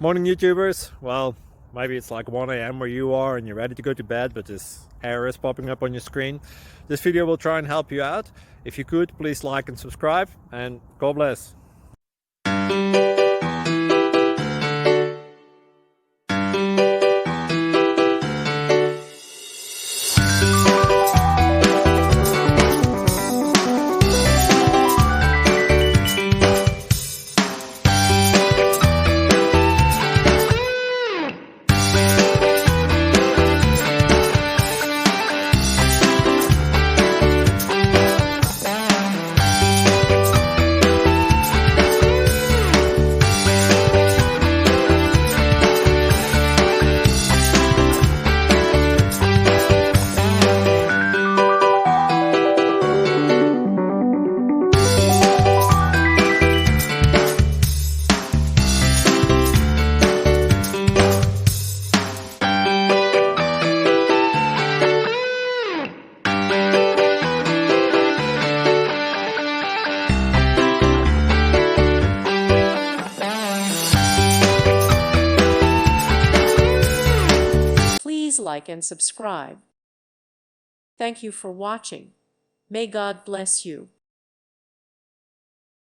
Morning YouTubers. Well, maybe it's like 1 a.m. where you are and you're ready to go to bed, but this error is popping up on your screen. This video will try and help you out. If you could, please like and subscribe, and God bless. Please like and subscribe. Thank you for watching. May God bless you.